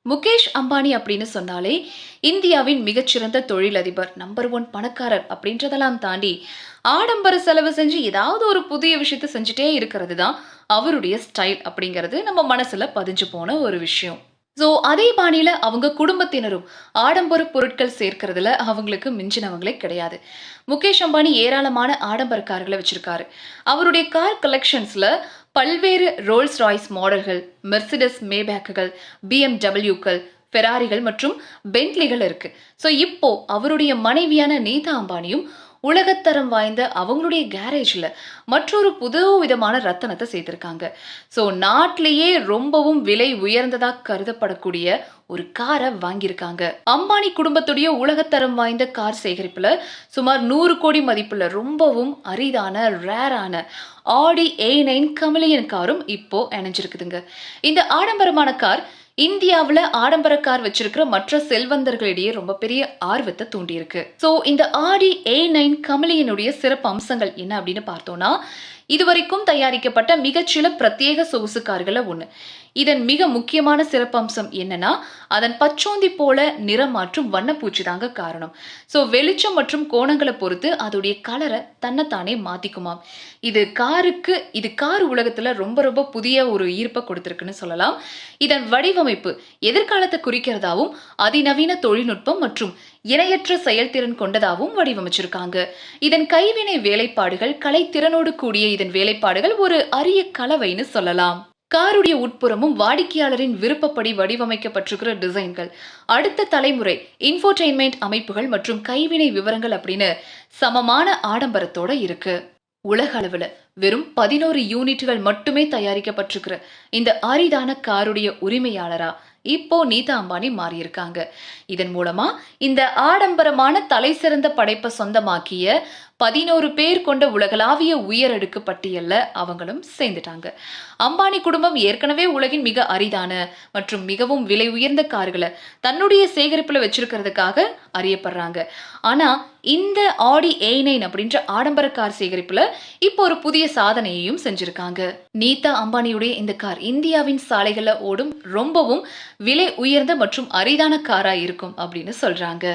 முகேஷ் அம்பானி அப்படின்னு சொன்னாலே இந்தியாவின் மிகச்சிறந்த தொழிலதிபர், நம்பர் ஒன் பணக்காரர் அப்படின்றதெல்லாம் தாண்டி ஆடம்பர செலவு செஞ்சு ஏதாவது ஒரு புதிய விஷயத்த செஞ்சுட்டே இருக்கிறது தான் அவருடைய ஸ்டைல் அப்படிங்கிறது நம்ம மனசுல பதிஞ்சு போன ஒரு விஷயம். ஸோ அதே பாணியில அவங்க குடும்பத்தினரும் ஆடம்பர பொருட்கள் சேர்க்கறதுல அவங்களுக்கு மிஞ்சினவங்களே கிடையாது. முகேஷ் அம்பானி ஏராளமான ஆடம்பர கார்களை வச்சிருக்காரு. அவருடைய கார் கலெக்ஷன்ஸ்ல பல்வேறு ரோல்ஸ் ராய்ஸ் மாடல்கள், மெர்சிடஸ் மேபேக்குகள், பிஎம்டபிள்யூக்கள், ஃபெராரிகள் மற்றும் பென்ட்லிகள் இருக்கு. ஸோ இப்போ அவருடைய மனைவியான நீதா அம்பானியும் உலகத்தரம் வாய்ந்த அவங்களுடைய கேரேஜ்ல மற்றொரு புது விதமான ரத்தனத்தை சேர்த்திருக்காங்க. ஸோ நாட்டிலேயே ரொம்பவும் விலை உயர்ந்ததா கருதப்படக்கூடிய ஒரு காரை வாங்கியிருக்காங்க. அம்பானி குடும்பத்துடைய உலகத்தரம் வாய்ந்த கார் சேகரிப்புல சுமார் 100 கோடி மதிப்புள்ள ரொம்பவும் அரிதான ரேரான ஆடி A9 கமிலியன் காரும் இப்போ இணைஞ்சிருக்குதுங்க. இந்த ஆடம்பரமான கார் இந்தியாவுல ஆடம்பர கார் வச்சிருக்கிற மற்ற செல்வந்தர்களிடையே ரொம்ப பெரிய ஆர்வத்தை தூண்டியிருக்கு. ஸோ இந்த ஆடி A9 கமிலியனுடைய சிறப்பு அம்சங்கள் என்ன அப்படின்னு பார்த்தோம்னா, இதுவரைக்கும் தயாரிக்கப்பட்ட மிகச்சில பிரத்யேக சொகுசு கார்கள ஒண்ணு. இதன் மிக முக்கியமான சிறப்பம்சம் என்னன்னா, அதன் பச்சோந்தி போல நிறம் மாற்றும் வண்ணப்பூச்சி தாங்க காரணம். ஸோ வெளிச்சம் மற்றும் கோணங்களை பொறுத்து அதோடைய கலரை தன்னைத்தானே மாத்திக்குமாம். இது கார் உலகத்துல ரொம்ப ரொம்ப புதிய ஒரு ஈர்ப்பை கொடுத்திருக்குன்னு சொல்லலாம். இதன் வடிவமைப்பு எதிர்காலத்தை குறிக்கிறதாவும் அதிநவீன தொழில்நுட்பம் மற்றும் இணையற்ற செயல்திறன் கொண்டதாகவும் வடிவமைச்சிருக்காங்க. இதன் கைவினை வேலைப்பாடுகள், கலைத்திறனோடு கூடிய இதன் வேலைப்பாடுகள் ஒரு அரிய கலவைன்னு சொல்லலாம். காருடைய உட்புறமும் வாடிக்கையாளரின் விருப்பப்படி வடிவமைக்கப்பட்டிருக்கிற டிசைன்கள், அடுத்த தலைமுறை இன்ஃபோடெயின்மெண்ட் அமைப்புகள் மற்றும் கைவினை விவரங்கள் அப்படின்னு சமமான ஆடம்பரத்தோட இருக்கு. உலக அளவுல வெறும் 11 யூனிட்டுகள் மட்டுமே தயாரிக்கப்பட்டிருக்கிற இந்த அரிதான காருடைய உரிமையாளரா இப்போ நீதா அம்பானி மாறியிருக்காங்க. இதன் மூலமா இந்த ஆடம்பரமான தலை சிறந்த படைப்பை சொந்தமாக்கிய 11 பேர் கொண்ட உலகளாவிய உயரடுக்கு பட்டியல்ல அவங்களும் சேர்ந்துட்டாங்க. அம்பானி குடும்பம் ஏற்கனவே உலகின் மிக அரிதான மற்றும் மிகவும் விலை உயர்ந்த கார்களை தன்னுடைய சேகரிப்புல வச்சிருக்கிறதுக்காக அறியப்படுறாங்க. ஆனா இந்த ஆடி A9 அப்படின்ற ஆடம்பர கார் சேகரிப்புல இப்போ ஒரு புதிய சாதனையையும் செஞ்சிருக்காங்க. நீதா அம்பானியுடைய இந்த கார் இந்தியாவின் சாலைகள்ல ஓடும் ரொம்பவும் விலை உயர்ந்த மற்றும் அரிதான காரா இருக்கும் அப்படின்னு சொல்றாங்க.